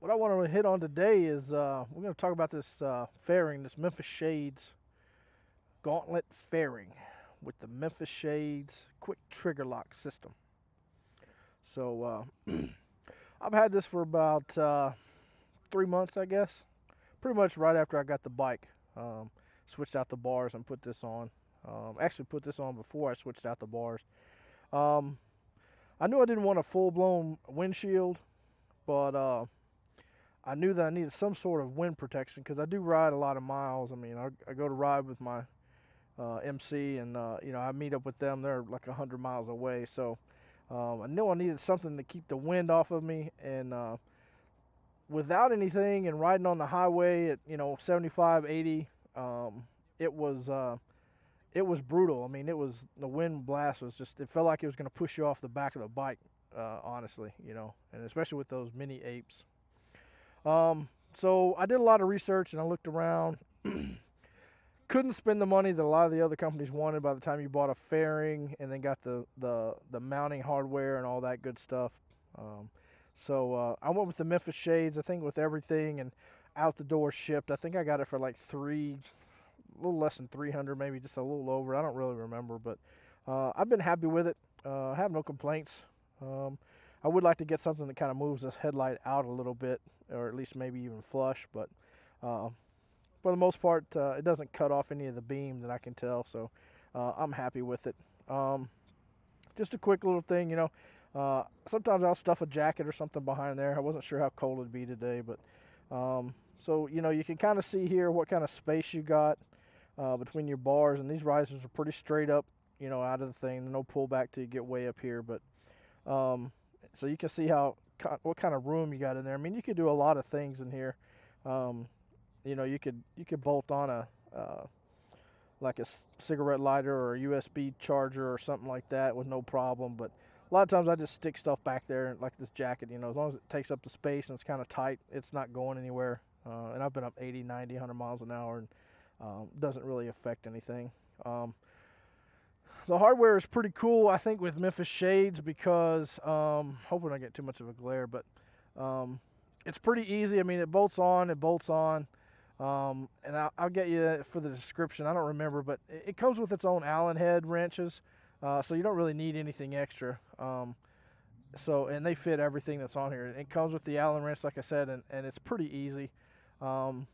What I want to hit on today is we're going to talk about this fairing, this Memphis Shades Gauntlet fairing with the Memphis Shades quick trigger lock system. So I've had this for about 3 months, I guess. Pretty much right after I got the bike. Switched out the bars and put this on. Actually, put this on before I switched out the bars. Um, I knew I didn't want a full blown windshield, but I knew that I needed some sort of wind protection because I do ride a lot of miles. I mean, I go to ride with my MC, and I meet up with them. They're like 100 miles away, so I knew I needed something to keep the wind off of me. And without anything, and riding on the highway at 75, 80, it was it was brutal. I mean, it was the wind blast was just it felt like it was going to push you off the back of the bike. Honestly, and especially with those mini apes. So I did a lot of research and I looked around. Couldn't spend the money that a lot of the other companies wanted by the time you bought a fairing and then got the mounting hardware and all that good stuff. So I went with the Memphis Shades. I think with everything and out the door shipped. I think I got it for like a little less than 300, maybe just a little over. I don't really remember, but I've been happy with it. I have no complaints. I would like to get something that kind of moves this headlight out a little bit, or at least maybe even flush, but for the most part, it doesn't cut off any of the beam that I can tell, so I'm happy with it. Just a quick little thing, sometimes I'll stuff a jacket or something behind there. I wasn't sure how cold it'd be today, but so you can kind of see here what kind of space you got between your bars, and these risers are pretty straight up, out of the thing. No pullback till you get way up here, but so you can see what kind of room you got in there. I mean, you could do a lot of things in here. You could bolt on like a cigarette lighter or a USB charger or something like that with no problem. But a lot of times I just stick stuff back there, like this jacket. As long as it takes up the space and it's kind of tight, it's not going anywhere. And I've been up 80, 90, 100 miles an hour, and doesn't really affect anything. The hardware is pretty cool, I think, with Memphis Shades because, hoping I don't get too much of a glare, but it's pretty easy. I mean, it bolts on. And I'll get you for the description. I don't remember, but it comes with its own Allen head wrenches, so you don't really need anything extra. And they fit everything that's on here. It comes with the Allen wrench, like I said, and it's pretty easy. And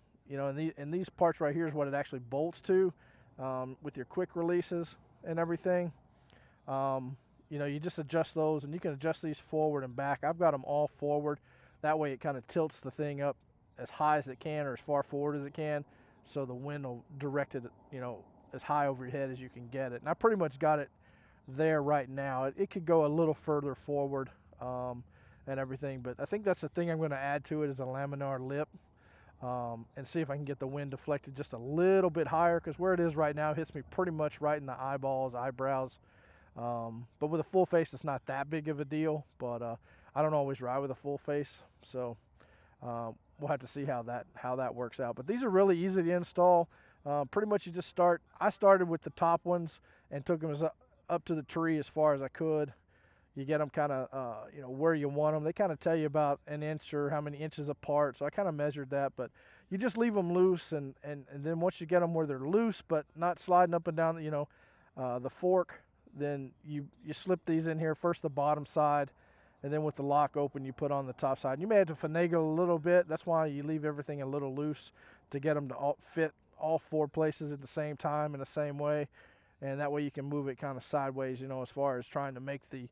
these parts right here is what it actually bolts to with your quick releases and everything. You just adjust those, and you can adjust these forward and back. I've got them all forward. That way it kind of tilts the thing up as high as it can or as far forward as it can, so the wind will direct it, as high over your head as you can get it. And I pretty much got it there right now. It could go a little further forward and everything, but I think that's the thing I'm going to add to it is a laminar lip. And see if I can get the wind deflected just a little bit higher, because where it is right now hits me pretty much right in the eyebrows. But with a full face, it's not that big of a deal. But I don't always ride with a full face, so we'll have to see how that works out. But these are really easy to install. Pretty much you just start. I started with the top ones and took them up to the tree as far as I could. You get them kind of, where you want them. They kind of tell you about an inch or how many inches apart. So I kind of measured that, but you just leave them loose. And then once you get them where they're loose, but not sliding up and down, the fork, then you slip these in here, first the bottom side, and then with the lock open, you put on the top side. You may have to finagle a little bit. That's why you leave everything a little loose to get them to fit all four places at the same time in the same way. And that way you can move it kind of sideways, as far as trying to make the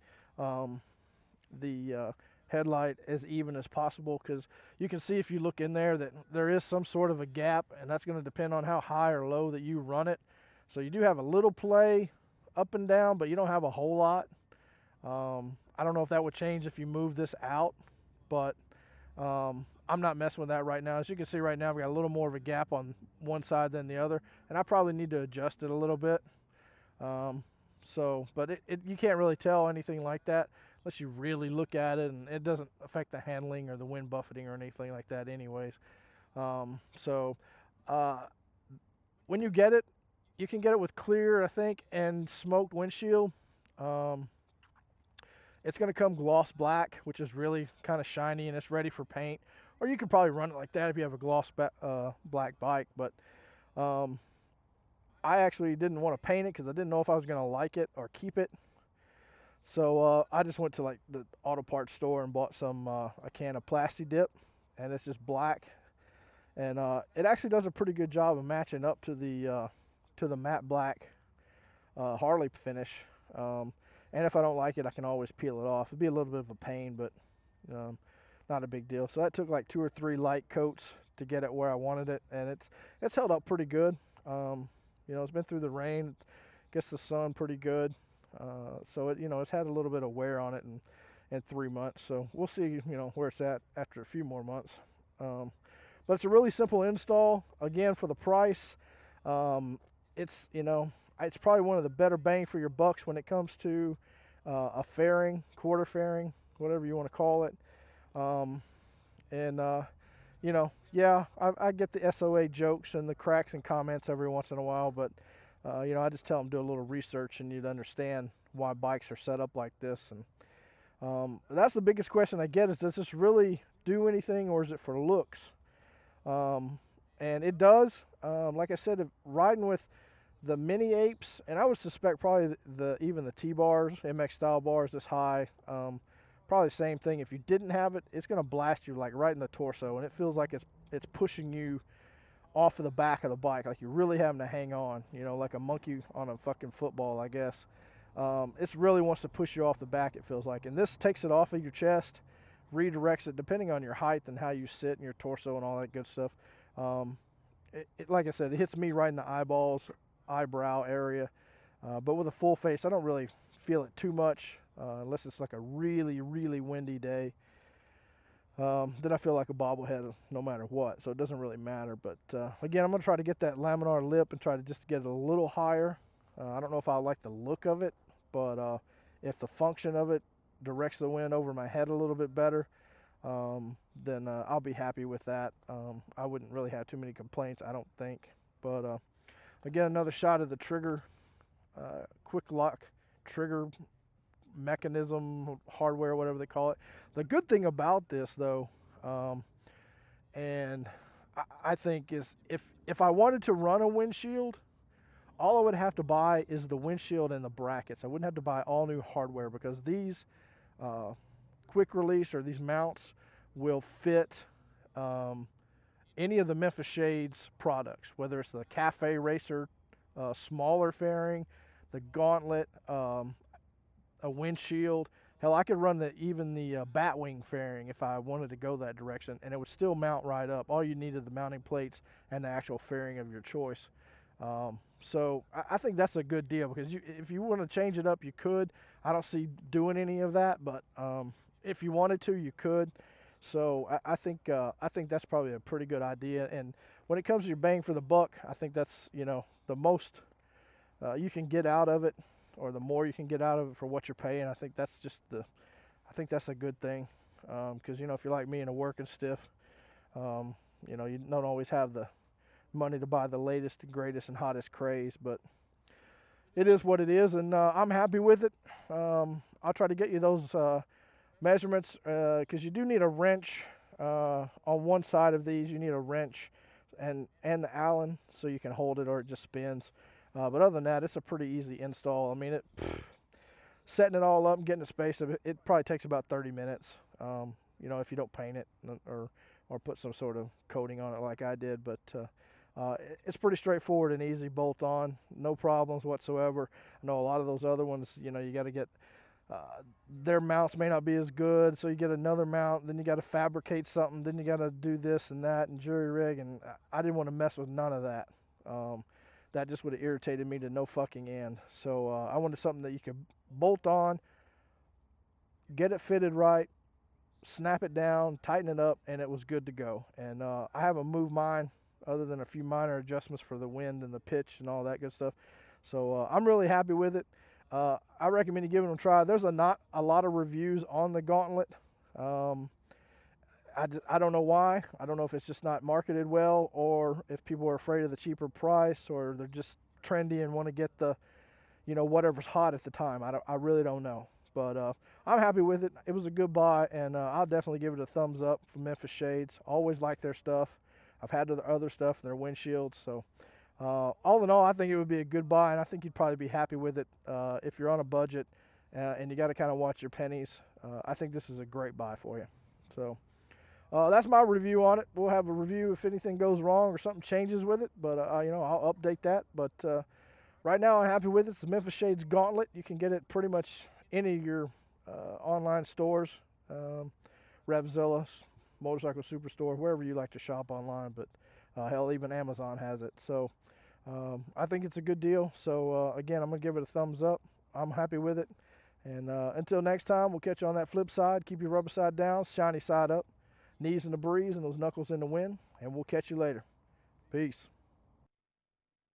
headlight as even as possible, because you can see if you look in there that there is some sort of a gap, and that's going to depend on how high or low that you run it. So you do have a little play up and down, but you don't have a whole lot. I don't know if that would change if you move this out, but I'm not messing with that right now. As you can see right now, I've got a little more of a gap on one side than the other, and I probably need to adjust it a little bit. But you can't really tell anything like that unless you really look at it, and it doesn't affect the handling or the wind buffeting or anything like that anyways. When you get it, you can get it with clear, I think, and smoked windshield. It's going to come gloss black, which is really kind of shiny, and it's ready for paint. or you could probably run it like that if you have a gloss black bike. But I actually didn't want to paint it because I didn't know if I was going to like it or keep it. So I just went to like the auto parts store and bought a can of Plasti Dip, and it's just black, and it actually does a pretty good job of matching up to the matte black Harley finish. And if I don't like it, I can always peel it off. It'd be a little bit of a pain, but not a big deal. So that took like 2 or 3 light coats to get it where I wanted it, and it's held up pretty good. It's been through the rain, gets the sun pretty good. So it's had a little bit of wear on it in 3 months. So we'll see, where it's at after a few more months. But it's a really simple install. Again, for the price, it's probably one of the better bang for your bucks when it comes to a fairing, quarter fairing, whatever you want to call it. I get the SOA jokes and the cracks and comments every once in a while, but I just tell them do a little research and you'd understand why bikes are set up like this. And that's the biggest question I get is, does this really do anything, or is it for looks? And it does. Like I said, riding with the mini apes, and I would suspect probably even the T-bars, MX style bars this high, probably the same thing. If you didn't have it, it's going to blast you like right in the torso, and it feels like it's pushing you off of the back of the bike, like you're really having to hang on, like a monkey on a fucking football, I guess. It really wants to push you off the back, it feels like. And this takes it off of your chest, redirects it depending on your height and how you sit and your torso and all that good stuff. Like I said, it hits me right in the eyebrow area. But with a full face, I don't really feel it too much, unless it's like a really, really windy day. Then I feel like a bobblehead no matter what, so it doesn't really matter. But again, I'm going to try to get that laminar lip and try to just get it a little higher. I don't know if I like the look of it, but if the function of it directs the wind over my head a little bit better, then I'll be happy with that. I wouldn't really have too many complaints, I don't think. But again, another shot of the trigger, quick lock trigger mechanism, hardware, whatever they call it. The good thing about this, though, and I think is if I wanted to run a windshield, all I would have to buy is the windshield and the brackets. I wouldn't have to buy all new hardware, because these quick release or these mounts will fit any of the Memphis Shades products, whether it's the Cafe Racer smaller fairing, the Gauntlet, a windshield. Hell, I could run even the Batwing fairing if I wanted to go that direction, and it would still mount right up. All you need are the mounting plates and the actual fairing of your choice. So I think that's a good deal, because if you want to change it up, you could. I don't see doing any of that, but if you wanted to, you could. So I think that's probably a pretty good idea. And when it comes to your bang for the buck, I think that's the most you can get out of it, or the more you can get out of it for what you're paying. I think that's a good thing, because if you're like me and a working stiff, you don't always have the money to buy the latest and greatest and hottest craze, but it is what it is, and I'm happy with it. I'll try to get you those measurements, because you do need a wrench on one side of these. You need a wrench and the Allen so you can hold it, or it just spins. But other than that, it's a pretty easy install. I mean, setting it all up and getting it spaced, it probably takes about 30 minutes, if you don't paint it or put some sort of coating on it like I did. But it's pretty straightforward and easy, bolt on, no problems whatsoever. I know a lot of those other ones, you got to get, their mounts may not be as good, so you get another mount, then you got to fabricate something, then you got to do this and that and jury rig, and I didn't want to mess with none of that. That just would have irritated me to no fucking end. So I wanted something that you could bolt on, get it fitted right, snap it down, tighten it up, and it was good to go. And I haven't moved mine other than a few minor adjustments for the wind and the pitch and all that good stuff. So I'm really happy with it. I recommend you giving them a try. There's not a lot of reviews on the Gauntlet. I don't know why. I don't know if it's just not marketed well, or if people are afraid of the cheaper price, or they're just trendy and want to get the, whatever's hot at the time. I really don't know. But I'm happy with it. It was a good buy, and I'll definitely give it a thumbs up for Memphis Shades. Always like their stuff. I've had their other stuff, their windshields. So all in all, I think it would be a good buy, and I think you'd probably be happy with it if you're on a budget and you got to kind of watch your pennies. I think this is a great buy for you. So that's my review on it. We'll have a review if anything goes wrong or something changes with it, but I'll update that. But right now, I'm happy with it. It's the Memphis Shades Gauntlet. You can get it pretty much any of your online stores, Revzilla, Motorcycle Superstore, wherever you like to shop online. But hell, even Amazon has it. So I think it's a good deal. So again, I'm gonna give it a thumbs up. I'm happy with it. And until next time, we'll catch you on that flip side. Keep your rubber side down, shiny side up, knees in the breeze, and those knuckles in the wind. And we'll catch you later. Peace.